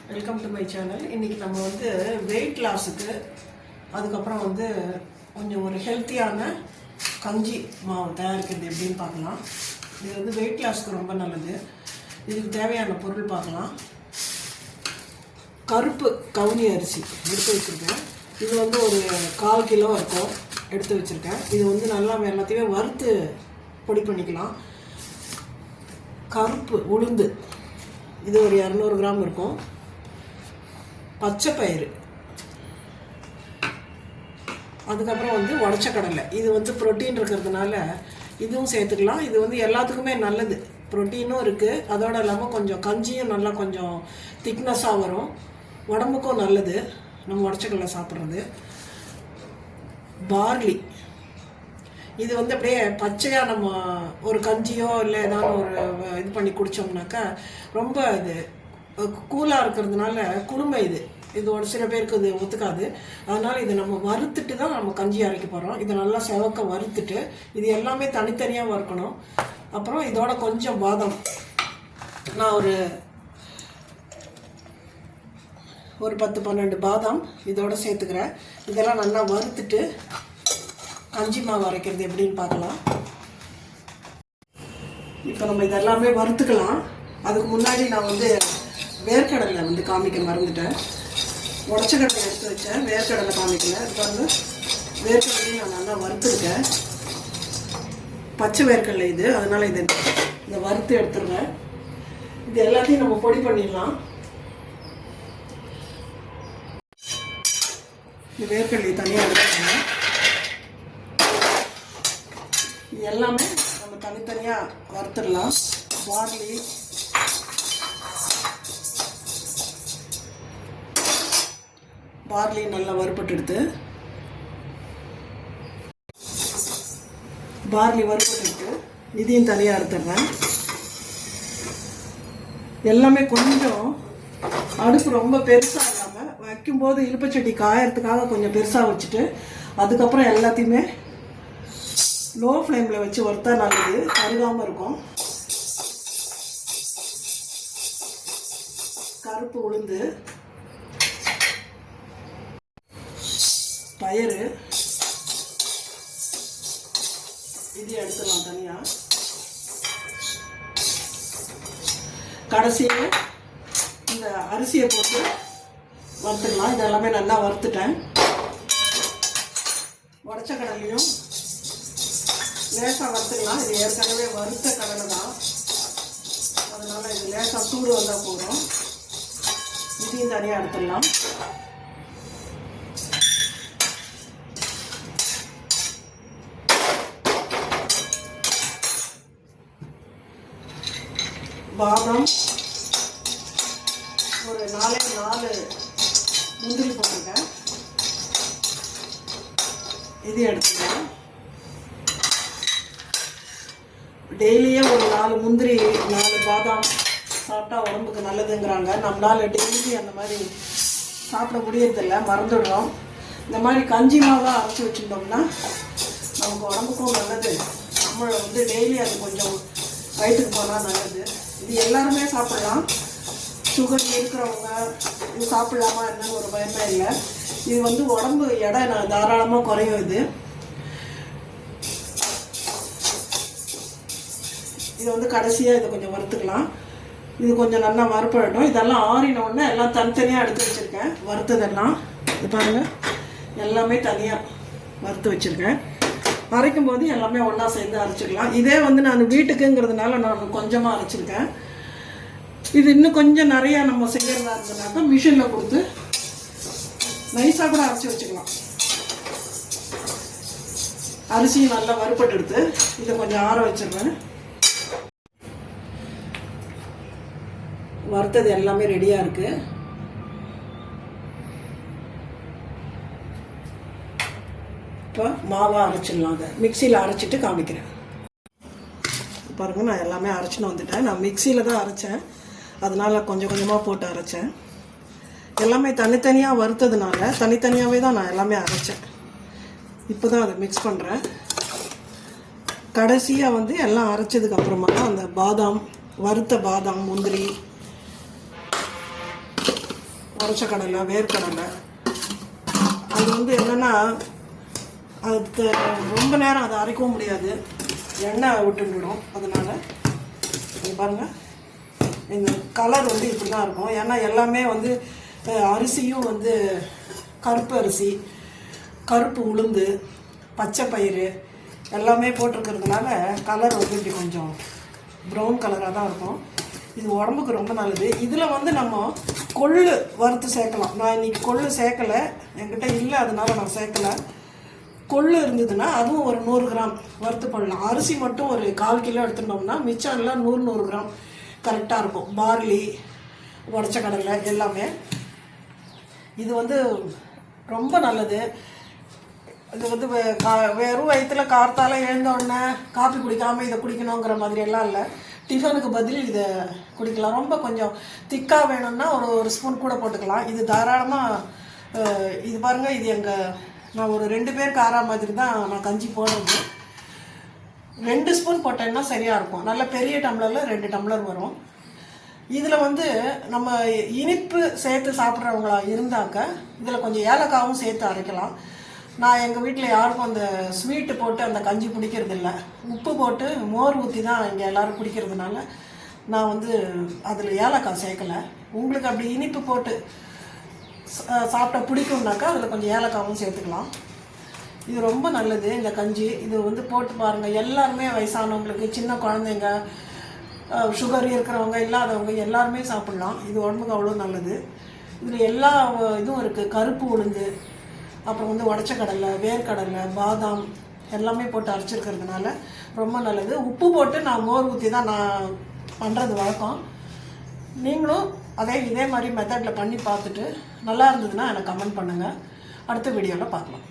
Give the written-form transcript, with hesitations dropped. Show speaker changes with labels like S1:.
S1: Welcome to my channel. இன்றைக்கி நம்ம வந்து வெயிட் லாஸுக்கு அதுக்கப்புறம் வந்து கொஞ்சம் ஒரு ஹெல்த்தியான கஞ்சி மாவு தயாரிக்கிறது எப்படின்னு பார்க்கலாம். இது வந்து வெயிட் லாஸுக்கு ரொம்ப நல்லது. இதுக்கு தேவையான பொருள் பார்க்கலாம். கருப்பு கவுனி அரிசி எடுத்து வச்சுருக்கேன். இது வந்து ஒரு 1/4 கிலோ இருக்கும் எடுத்து வச்சுருக்கேன். இது வந்து நல்லா எல்லாத்தையுமே வறுத்து பொடி பண்ணிக்கலாம். கருப்பு உளுந்து இது ஒரு 200 கிராம் இருக்கும். பச்சை பயிறு, அதுக்கப்புறம் வந்து உடச்ச கடலை. இது வந்து புரோட்டீன் இருக்கிறதுனால இதுவும் சேர்த்துக்கலாம். இது வந்து எல்லாத்துக்குமே நல்லது, புரோட்டீனும் இருக்குது, அதோடு இல்லாமல் கொஞ்சம் கஞ்சியும் நல்லா கொஞ்சம் திக்னஸாக வரும், உடம்புக்கும் நல்லது நம்ம உடச்ச கடலை சாப்பிட்றது. பார்லி, இது வந்து அப்படியே பச்சையாக நம்ம ஒரு கஞ்சியோ இல்லை ஏதாவது ஒரு இது பண்ணி குடித்தோம்னாக்கா ரொம்ப இது கூலாக இருக்கிறதுனால குளுமை. இது ஒரு சில பேருக்கு இது ஒத்துக்காது. அதனால் இது நம்ம வறுத்துட்டு தான் நம்ம கஞ்சி அரைக்க போகிறோம். இதை நல்லா செவக்க வறுத்துட்டு இது எல்லாமே தனித்தனியாக வறுக்கணும். அப்புறம் இதோட கொஞ்சம் பாதாம், நான் ஒரு 10-12 பாதாம் இதோட சேர்த்துக்கிறேன். இதெல்லாம் நல்லா வறுத்துட்டு கஞ்சி மாவு அரைக்கிறது எப்படின்னு பார்க்கலாம். இப்போ நம்ம இதெல்லாமே வறுத்துக்கலாம். அதுக்கு முன்னாடி நான் வந்து வேர்க்கடலை வந்து காமிக்க மறந்துட்டேன். உடச்ச கடலை எடுத்து வச்சேன், வேர்க்கடலை காமிக்கல. இது பாருங்க, வேர்க்கடலையும் நான் நல்லா வறுத்துருக்கேன். பச்சை வேர்க்கடலை இது, அதனால் இதை வறுத்து எடுத்துருவேன். இது எல்லாத்தையும் நம்ம பொடி பண்ணிடலாம். இந்த வேர்க்கடலை தனியாக எடுத்துக்கணும். இது எல்லாமே நம்ம தனித்தனியாக வறுத்துடலாம். பார்லி நல்லா வறுபட்டு எடுத்து இதையும் தனியாக எடுத்துடுறேன். எல்லாமே கொஞ்சம் அடுப்பு ரொம்ப பெருசாக இல்லாமல் வைக்கும்போது இலுப்பச்சட்டி காயறதுக்காக கொஞ்சம் பெருசாக வச்சுட்டு அதுக்கப்புறம் எல்லாத்தையுமே லோ ஃப்ளேமில் வச்சு வறுத்தா நல்லது, கருகாமல் இருக்கும். கருப்பு உளுந்து, பயிறு இது எடுத்துடலாம் தனியாக. கடைசியில் இந்த அரிசியை போட்டு வறுத்துக்கலாம். இதெல்லாமே நல்லா வறுத்துட்டேன். உடச்ச கடலையும் லேசாக வறுத்துக்கலாம். இது ஏற்கனவே வறுத்த கடலை தான், அதனால் இது லேசாக சூடு வந்தால் போதும். இதையும் தனியாக எடுத்துடலாம். பாதாம் ஒரு 4 முந்திரி போட்டுருக்கேன், இது எடுத்துக்கலாம். டெய்லியே ஒரு 4 முந்திரி 4 பாதாம் சாப்பிட்டா உடம்புக்கு நல்லதுங்கிறாங்க. நம்மளால் டெய்லி அந்த மாதிரி சாப்பிட முடியறதில்ல, மறந்துடுறோம். இந்த மாதிரி கஞ்சி மாவாக அரைச்சி வச்சுட்டோம்னா நமக்கு உடம்புக்கும் நல்லது. நம்மளை வந்து டெய்லி அது கொஞ்சம் வயிற்றுக்கு போனால் நல்லது. இது எல்லாருமே சாப்பிடலாம். சுகர் இருக்கிறவங்க இது சாப்பிடலாமா என்னன்னு ஒரு பயமே இல்லை. இது வந்து உடம்பு எடை தாராளமாக குறையும். இது வந்து கடைசியாக இதை கொஞ்சம் வறுத்துக்கலாம். இது கொஞ்சம் நல்லா வறுப்படட்டும். இதெல்லாம் ஆறினோடனே எல்லாம் தனித்தனியாக எடுத்து வச்சுருக்கேன். வறுத்ததெல்லாம் இது பாருங்கள், எல்லாமே தனியாக வறுத்து வச்சுருக்கேன். அரைக்கும் போது எல்லாமே ஒன்றா சேர்ந்து அரைச்சிக்கலாம். இதே வந்து நான் வீட்டுக்குங்கிறதுனால நான் கொஞ்சமாக அரைச்சிருக்கேன். இது இன்னும் கொஞ்சம் நிறையா நம்ம செய்யறதா இருந்ததுனாக்கா மிஷினில் கொடுத்து நைஸாக கூட அரைச்சி வச்சுக்கலாம். அரிசியும் நல்லா வறுப்பட்டு எடுத்து இதை கொஞ்சம் ஆற வச்சிடுறேன். வறுத்தது எல்லாமே ரெடியாக இருக்குது. இப்போ மாவாக அரைச்சிடலாம். அதை மிக்சியில் அரைச்சிட்டு காமிக்கிறேன். பாருங்கள், நான் எல்லாமே அரைச்சின்னு வந்துட்டேன். நான் மிக்சியில் தான் அரைச்சேன், அதனால் கொஞ்சம் கொஞ்சமாக போட்டு அரைச்சேன். எல்லாமே தனித்தனியாக வறுத்ததுனால தனித்தனியாகவே தான் நான் எல்லாமே அரைச்சேன். இப்போ தான் அதை மிக்ஸ் பண்ணுறேன். கடைசியாக வந்து எல்லாம் அரைச்சதுக்கப்புறமா தான் அந்த பாதாம், வறுத்த பாதாம், முந்திரி உடச்ச கடலை, வேர்க்கடலை. அது வந்து என்னென்னா அதுக்கு ரொம்ப நேரம் அதை அரைக்கவும் முடியாது, எண்ணெய் விட்டுவிடும். அதனால் இது பாருங்கள், இந்த கலர் வந்து இப்படி தான் இருக்கும். ஏன்னா எல்லாமே வந்து அரிசியும் வந்து கருப்பு அரிசி, கருப்பு உளுந்து, பச்சை பயிறு எல்லாமே போட்டிருக்கிறதுனால கலர் வந்து இப்படி கொஞ்சம் ப்ரௌன் கலராக தான் இருக்கும். இது உடம்புக்கு ரொம்ப நல்லது. இதில் வந்து நம்ம கொள்ளு வறுத்து சேர்க்கலாம். நான் இன்றைக்கி கொள்ளு சேர்க்கலை, என்கிட்ட இல்லை, அதனால் நான் சேர்க்கலை. கொள்ளு இருந்ததுன்னா அதுவும் ஒரு 100 கிராம் வறுத்து போடலாம். அரிசி மட்டும் ஒரு 1/4 கிலோ எடுத்துட்டோம்னா மிச்சம் எல்லாம் 100 கிராம் கரெக்டாக இருக்கும். பார்லி, உடச்ச கடலை எல்லாமே. இது வந்து ரொம்ப நல்லது. இது வந்து வெறும் வயிற்றில் கார்த்தால எழுந்தோடனே காஃபி குடிக்காமல் இதை குடிக்கணுங்கிற மாதிரியெல்லாம் இல்லை. டிஃபனுக்கு பதில் இதை குடிக்கலாம். ரொம்ப கொஞ்சம் திக்காக வேணும்னா ஒரு ஸ்பூன் கூட போட்டுக்கலாம். இது தாராளமாக. இது பாருங்கள், இது நான் ஒரு 2 பேருக்கு ஆறா மாதிரி தான் நான் கஞ்சி போடுறது. 2 ஸ்பூன் போட்டேன்னா சரியாக இருக்கும். நல்ல பெரிய டம்ளரில் 2 டம்ளர் வரும். இதில் வந்து நம்ம இனிப்பு சேர்த்து சாப்பிட்றவங்களா இருந்தாக்க இதில் கொஞ்சம் ஏலக்காவும் சேர்த்து அரைக்கலாம். நான் எங்கள் வீட்டில் யாருக்கும் அந்த ஸ்வீட்டு போட்டு அந்த கஞ்சி பிடிக்கிறதில்ல. உப்பு போட்டு மோர் ஊற்றி தான் இங்கே எல்லோரும் குடிக்கிறதுனால நான் வந்து அதில் ஏலக்காய் சேர்க்கலை. உங்களுக்கு அப்படி இனிப்பு போட்டு சாப்பிட்டா பிடிக்கும்னாக்கா அதில் கொஞ்சம் ஏலக்காவும் சேர்த்துக்கலாம். இது ரொம்ப நல்லது இந்த கஞ்சி. இது வந்து போட்டு பாருங்கள். எல்லாருமே வயசானவங்களுக்கு, சின்ன குழந்தைங்க, சுகர் இருக்கிறவங்க, இல்லாதவங்க எல்லாருமே சாப்பிட்லாம். இது உடம்புக்கு அவ்வளோ நல்லது. இதில் எல்லா இதுவும் இருக்குது. கருப்பு உளுந்து, அப்புறம் வந்து உடச்ச கடலை, வேர்க்கடலை, பாதாம் எல்லாமே போட்டு அரைச்சிருக்கிறதுனால ரொம்ப நல்லது. உப்பு போட்டு நான் மோர் ஊற்றி தான் நான் பண்ணுறது வழக்கம். நீங்களும் இதே மாதிரி மெத்தடில் பண்ணி பார்த்துட்டு நல்லா இருந்ததுன்னா எனக்கு கமெண்ட் பண்ணுங்கள். அடுத்த வீடியோவில் பார்க்கலாம்.